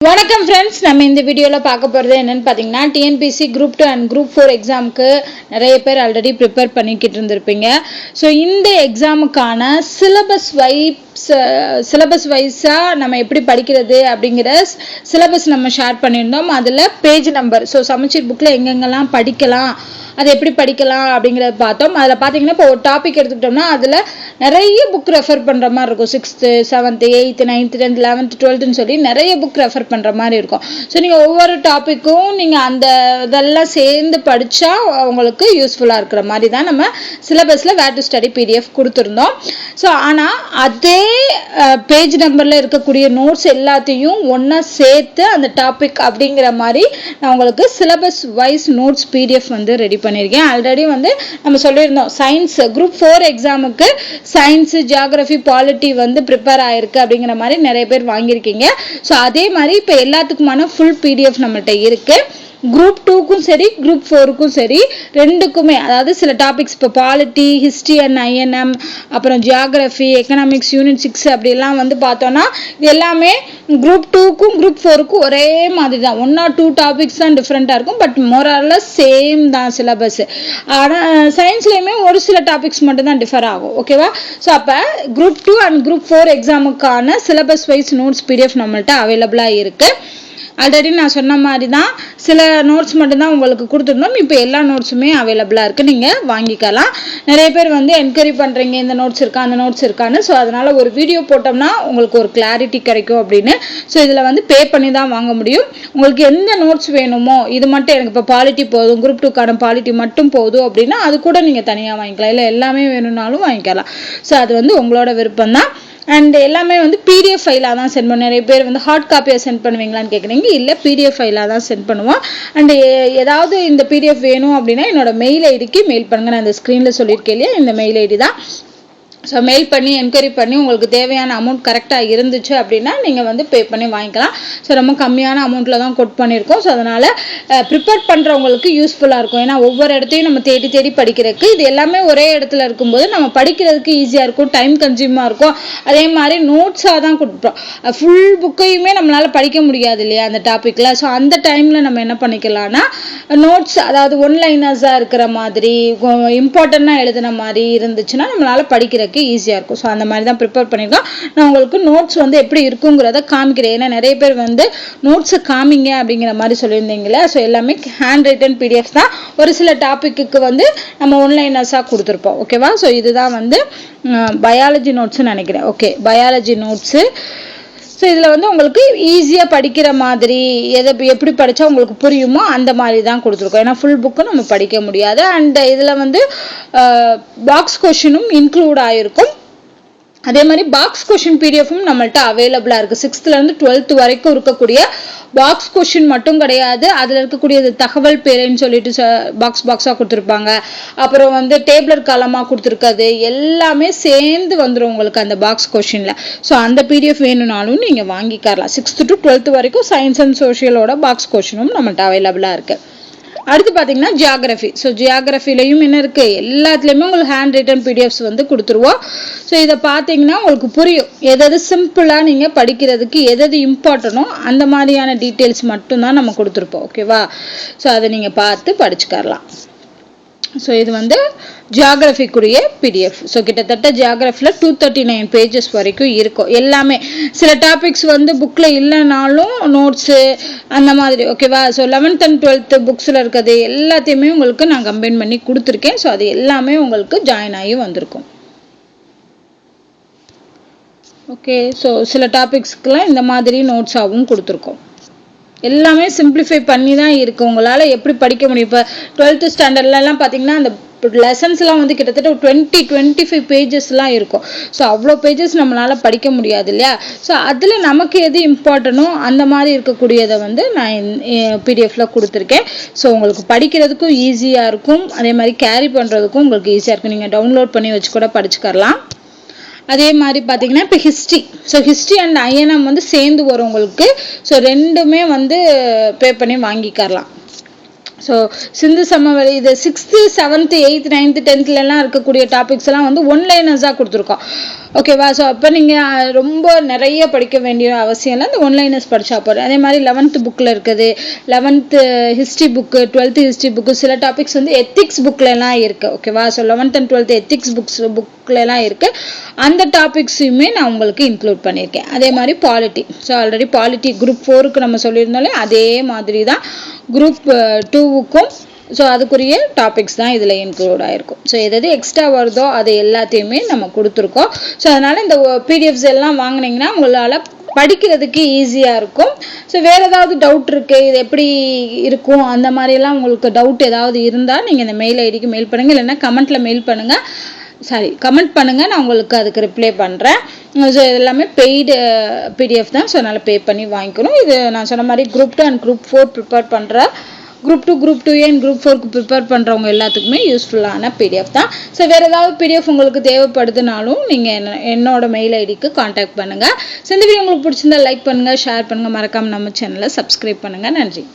வணக்கம் ஃப்ரெண்ட்ஸ், நம்ம இந்த வீடியோவில் பார்க்க போகிறது என்னென்னு பார்த்தீங்கன்னா, டிஎன்பிசி குரூப் 2 அண்ட் குரூப் 4 எக்ஸாமுக்கு நிறைய பேர் ஆல்ரெடி ப்ரிப்பேர் பண்ணிக்கிட்டு இருந்திருப்பீங்க. ஸோ இந்த எக்ஸாமுக்கான சிலபஸ் வைஸாக நம்ம எப்படி படிக்கிறது அப்படிங்கிற சிலபஸ் நம்ம ஷேர் பண்ணியிருந்தோம். அதில் பேஜ் நம்பர், ஸோ சமச்சீர் புக்கில் எங்கெங்கெல்லாம் படிக்கலாம், அதை எப்படி படிக்கலாம் அப்படிங்கிறத பார்த்தோம். அதில் பார்த்தீங்கன்னா இப்போ ஒரு டாபிக் எடுத்துக்கிட்டோம்னா அதில் நிறைய புக் ரெஃபர் பண்ணுற மாதிரி இருக்கும். 6th 7th 8th 9th 10th 11th 12th சொல்லி நிறைய புக் ரெஃபர் பண்ணுற மாதிரி இருக்கும். ஸோ நீங்கள் ஒவ்வொரு டாப்பிக்கும் நீங்கள் அந்த இதெல்லாம் சேர்ந்து படித்தா உங்களுக்கு யூஸ்ஃபுல்லாக இருக்கிற மாதிரி தான் நம்ம சிலபஸில் வேர் டு ஸ்டடி பிடிஎஃப் கொடுத்துருந்தோம். ஸோ ஆனால் அதே பேஜ் நம்பரில் இருக்கக்கூடிய நோட்ஸ் எல்லாத்தையும் ஒன்றா சேர்த்து அந்த டாபிக் அப்படிங்கிற மாதிரி நான் உங்களுக்கு சிலபஸ் வைஸ் நோட்ஸ் பிடிஎஃப் வந்து ரெடி பண்ணியிருக்கேன். ஆல்ரெடி வந்து நம்ம சொல்லியிருந்தோம், சயின்ஸ் குரூப் 4 எக்ஸாமுக்கு சயின்ஸ், ஜியாகிரபி, பாலிட்டி வந்து ப்ரிப்பேர் ஆயிருக்கு அப்படிங்கிற மாதிரி நிறைய பேர் வாங்கியிருக்கீங்க. ஸோ அதே மாதிரி இப்போ எல்லாத்துக்குமான ஃபுல் பிடிஎஃப் நம்மள்கிட்ட இருக்கு. குரூப் 2க்கும் சரி குரூப் 4க்கும் சரி ரெண்டுக்குமே, அதாவது சில டாபிக்ஸ் இப்போ பாலிட்டி, ஹிஸ்ட்ரி அண்ட் ஐஎன்எம், அப்புறம் ஜியாகிரபி, எக்கனாமிக்ஸ் யூனிட் 6 அப்படிலாம் வந்து பார்த்தோன்னா இது எல்லாமே குரூப் 2க்கும் குரூப் 4க்கும் ஒரே மாதிரி தான். 1 or 2 டாபிக்ஸ் தான் டிஃப்ரெண்ட்டாக இருக்கும், பட் மோரல்லஸ் சேம் தான் சிலபஸ். ஆனால் சயின்ஸ்லேயுமே ஒரு சில டாபிக்ஸ் மட்டும் தான் டிஃபர் ஆகும். ஓகேவா? ஸோ அப்போ குரூப் 2 அண்ட் குரூப் 4 எக்ஸாமுக்கான சிலபஸ் வைஸ் நோட்ஸ் பிடிஎஃப் நம்மள்கிட்ட அவைலபிளாக இருக்குது. ஆல்ரெடி நான் சொன்ன மாதிரி தான் சில நோட்ஸ் மட்டும்தான் உங்களுக்கு கொடுத்துருந்தோம். இப்போ எல்லா நோட்ஸுமே அவைலபிளாக இருக்குது, நீங்கள் வாங்கிக்கலாம். நிறைய பேர் வந்து என்கொயரி பண்ணுறீங்க, இந்த நோட்ஸ் இருக்கா அந்த நோட்ஸ் இருக்கான்னு. ஸோ அதனால் ஒரு வீடியோ போட்டோம்னா உங்களுக்கு ஒரு கிளாரிட்டி கிடைக்கும் அப்படின்னு. ஸோ இதில் வந்து பே பண்ணி தான் வாங்க முடியும். உங்களுக்கு எந்த நோட்ஸ் வேணுமோ, இது மட்டும் எனக்கு இப்போ பாலிட்டி போதும், குரூப் 2க்கான பாலிட்டி மட்டும் போதும் அப்படின்னா அது கூட நீங்கள் தனியாக வாங்கிக்கலாம். இல்லை எல்லாமே வேணும்னாலும் வாங்கிக்கலாம். ஸோ அது வந்து உங்களோட விருப்பம் தான். அண்ட் எல்லாமே வந்து பிடிஎஃப் ஃபைலாக தான் சென்ட் பண்ணுவோம். நிறைய பேர் வந்து ஹார்ட் காப்பியாக சென்ட் பண்ணுவீங்களான்னு கேட்குறீங்க. இல்லை, பிடிஎஃப் ஃபைலாக தான் சென்ட் பண்ணுவோம். அண்ட் ஏதாவது இந்த பிடிஎஃப் வேணும் அப்படின்னா என்னோட மெயில் ஐடிக்கு மெயில் பண்ணுங்கள். நான் இந்த ஸ்க்ரீனில் சொல்லியிருக்கேன் இல்லையா, இந்த மெயில் ஐடி தான். ஸோ மெயில் பண்ணி என்கொயரி பண்ணி உங்களுக்கு தேவையான அமௌண்ட் கரெக்டாக இருந்துச்சு அப்படின்னா நீங்கள் வந்து பே பண்ணி வாங்கிக்கலாம். ஸோ ரொம்ப கம்மியான அமௌண்ட்டில் தான் கோட் பண்ணியிருக்கோம். ஸோ அதனால் ப்ரிப்பேர் பண்ணுறவங்களுக்கு யூஸ்ஃபுல்லாக இருக்கும். ஏன்னா ஒவ்வொரு இடத்தையும் நம்ம தேடி தேடி படிக்கிறதுக்கு, இது எல்லாமே ஒரே இடத்துல இருக்கும்போது நம்ம படிக்கிறதுக்கு ஈஸியாக இருக்கும், டைம் கன்சியூமாக இருக்கும். அதே மாதிரி நோட்ஸாக தான் கொடுப்போம். ஃபுல் புக்கையுமே நம்மளால் படிக்க முடியாது இல்லையா அந்த டாப்பிக்கில். ஸோ அந்த டைமில் நம்ம என்ன பண்ணிக்கலாம்னா நோட்ஸ், அதாவது ஒன்லைனர்ஸாக இருக்கிற மாதிரி இம்பார்ட்டண்ட்டாக எழுதுன மாதிரி இருந்துச்சுன்னா நம்மளால் படிக்கிறதுக்கு ஈஸியாக இருக்கும். ஸோ அந்த மாதிரி தான் ப்ரிப்பேர் பண்ணியிருக்கோம். நான் உங்களுக்கு நோட்ஸ் வந்து எப்படி இருக்குங்கிறத காமிக்கிறேன். ஏன்னா நிறைய பேர் வந்து நோட்ஸை காமிங்க அப்படிங்கிற மாதிரி சொல்லியிருந்தீங்களே. ஸோ எல்லாமே ஹேண்ட் ரைட்டன் பிடிஎஃப் தான். ஒரு சில டாப்பிக்கு வந்து நம்ம ஒன்லைனர்ஸாக கொடுத்துருப்போம். ஓகேவா? ஸோ இதுதான் வந்து பயாலஜி நோட்ஸ்ன்னு நினைக்கிறேன். Okay, biology notes. ஸோ இதில் வந்து உங்களுக்கு ஈஸியாக படிக்கிற மாதிரி எப்படி படித்தா உங்களுக்கு புரியுமோ அந்த மாதிரி தான் கொடுத்துருக்கோம். ஏன்னா ஃபுல் புக்கும் நம்ம படிக்க முடியாது. அண்ட் இதில் வந்து பாக்ஸ் கொஷினும் இன்க்ளூட் ஆகிருக்கும். அதே மாதிரி பாக்ஸ் கொஷின் பிடிஎஃப்பும் நம்மள்ட்ட அவைலபிளாக இருக்குது. 6th-லேருந்து 12th வரைக்கும் இருக்கக்கூடிய பாக்ஸ் கொஷின் மட்டும் கிடையாது, அதில் இருக்கக்கூடிய தகவல் பேருன்னு சொல்லிட்டு பாக்ஸாக கொடுத்துருப்பாங்க. அப்புறம் வந்து டேபிளர் காலமாக கொடுத்துருக்காது, எல்லாமே சேர்ந்து வந்துடும் உங்களுக்கு அந்த பாக்ஸ் கொஷினில். ஸோ அந்த பிடிஎஃப் வேணும்னாலும் நீங்கள் வாங்கிக்கலாம். 6th to 12th வரைக்கும் சயின்ஸ் அண்ட் சோஷியலோட பாக்ஸ் கொஷினும் நம்மள்ட்ட அவைலபிளாக இருக்குது. அடுத்து பார்த்தீங்கன்னா ஜியாகிரபி. ஸோ ஜியாகிரபிலையும் என்ன இருக்குது, எல்லாத்துலேயுமே உங்களுக்கு ஹேண்ட் ரிட்டன் பிடிஎஃப்ஸ் வந்து கொடுத்துருவோம். ஸோ இதை பார்த்தீங்கன்னா உங்களுக்கு புரியும், எதாவது சிம்பிளாக நீங்கள் படிக்கிறதுக்கு எது இம்பார்ட்டனோ அந்த மாதிரியான டீட்டெயில்ஸ் மட்டும்தான் நம்ம கொடுத்துருப்போம். ஓகேவா? ஸோ அதை நீங்கள் பார்த்து படிச்சுக்கலாம். ஸோ இது வந்து ஜியாகிரபிக்குரிய பிடிஎஃப். ஸோ கிட்டத்தட்ட ஜியாகிரபியில் 239 பேஜஸ் வரைக்கும் இருக்கும். எல்லாமே சில டாபிக்ஸ் வந்து புக்கில் இல்லைனாலும் நோட்ஸு அந்த மாதிரி. ஓகேவா? ஸோ 11th and 12th புக்ஸில் இருக்கிறது எல்லாத்தையுமே உங்களுக்கு நான் கம்பைன் பண்ணி கொடுத்துருக்கேன். ஸோ அது எல்லாமே உங்களுக்கு ஜாயின் ஆகி வந்திருக்கும். ஓகே, ஸோ சில டாபிக்ஸ்க்கெலாம் இந்த மாதிரி நோட்ஸாகவும் கொடுத்துருக்கோம். எல்லாமே சிம்பிளிஃபை பண்ணி தான் இருக்குது. உங்களால் எப்படி படிக்க முடியும். இப்போ 12th ஸ்டாண்டர்ட்லலாம் பார்த்தீங்கன்னா அந்த லெசன்ஸ்லாம் வந்து கிட்டத்தட்ட 20-25 பேஜஸ்லாம் இருக்கும். ஸோ அவ்வளோ பேஜஸ் நம்மளால் படிக்க முடியாது இல்லையா? ஸோ அதில் நமக்கு எது இம்பார்ட்டனோ அந்த மாதிரி இருக்கக்கூடியதை வந்து நான் பிடிஎஃப்பில் கொடுத்துருக்கேன். ஸோ உங்களுக்கு படிக்கிறதுக்கும் ஈஸியாக இருக்கும், அதே மாதிரி கேரி பண்ணுறதுக்கும் உங்களுக்கு ஈஸியாக இருக்கும். நீங்கள் டவுன்லோட் பண்ணி வச்சு கூட படிச்சுக்கலாம். அதே மாதிரி பார்த்தீங்கன்னா இப்போ history. So history and INM வந்து சேர்ந்து வரும் உங்களுக்கு. ஸோ ரெண்டுமே வந்து பே பண்ணி வாங்கிக்கலாம். ஸோ சிந்து சமவெளி இது 6th 7th 8th 9th 10thலாம் இருக்கக்கூடிய டாபிக்ஸ் எல்லாம் வந்து ஒன்லைனர்ஸாக கொடுத்துருக்கோம். ஓகேவா? ஸோ அப்போ நீங்கள் ரொம்ப நிறைய படிக்க வேண்டிய அவசியம் இல்லை, இந்த ஒன்லைனர்ஸ் படித்தா போதும். அதே மாதிரி 11th புக்கில் இருக்குது, 11th history book, 12th history book, சில டாபிக்ஸ் வந்து எத்திக்ஸ் புக்லலாம் இருக்குது. ஓகேவா? So 11th and 12th ethics புக்லலாம் இருக்குது. அந்த டாபிக்ஸையுமே நான் உங்களுக்கு இன்க்ளூட் பண்ணியிருக்கேன். அதே மாதிரி polity, so already polity group 4க்கு நம்ம சொல்லியிருந்தாலே அதே மாதிரி தான் குரூப் 2க்கும் ஸோ அதுக்குரிய டாபிக்ஸ் தான் இதில் இன்க்ளூட் ஆகிருக்கும். ஸோ எது எக்ஸ்ட்ரா வருதோ அது எல்லாத்தையுமே நம்ம கொடுத்துருக்கோம். ஸோ அதனால் இந்த பிடிஎஃப்ஸ் எல்லாம் வாங்கினீங்கன்னா உங்களால் படிக்கிறதுக்கு ஈஸியாக இருக்கும். ஸோ வேறு ஏதாவது டவுட் இருக்குது, இது எப்படி இருக்கும் அந்த மாதிரிலாம் உங்களுக்கு டவுட் ஏதாவது இருந்தால் நீங்கள் இந்த மெயில் ஐடிக்கு மெயில் பண்ணுங்கள், இல்லைன்னா கமெண்ட்டில் மெயில் பண்ணுங்கள், கமெண்ட் பண்ணுங்கள், நான் உங்களுக்கு அதுக்கு ரிப்ளை பண்ணுறேன். ஸோ இது எல்லாமே பெய்டு பிடிஎஃப் தான், ஸோ அதனால் பே பண்ணி வாங்கிக்கணும். இது நான் சொன்ன மாதிரி குரூப் 2 அண்ட் குரூப் 4 ப்ரிப்பேர் பண்ணுற group 2 group 2A and group 4க்கு ப்ரிப்பேர் பண்ணுறவங்க எல்லாத்துக்குமே யூஸ்ஃபுல்லான பிடிஎஃப் தான். ஸோ வேறு ஏதாவது பிடிஎஃப் உங்களுக்கு தேவைப்படுதுனாலும் நீங்கள் என்னோட மெயில் ஐடிக்கு காண்டாக்ட் பண்ணுங்கள். ஸோ இந்த வீடியோ உங்களுக்கு பிடிச்சிருந்தா லைக் பண்ணுங்கள், ஷேர் பண்ணுங்கள், மறக்காமல் நம்ம சேனலை சப்ஸ்கிரைப் பண்ணுங்கள். நன்றி.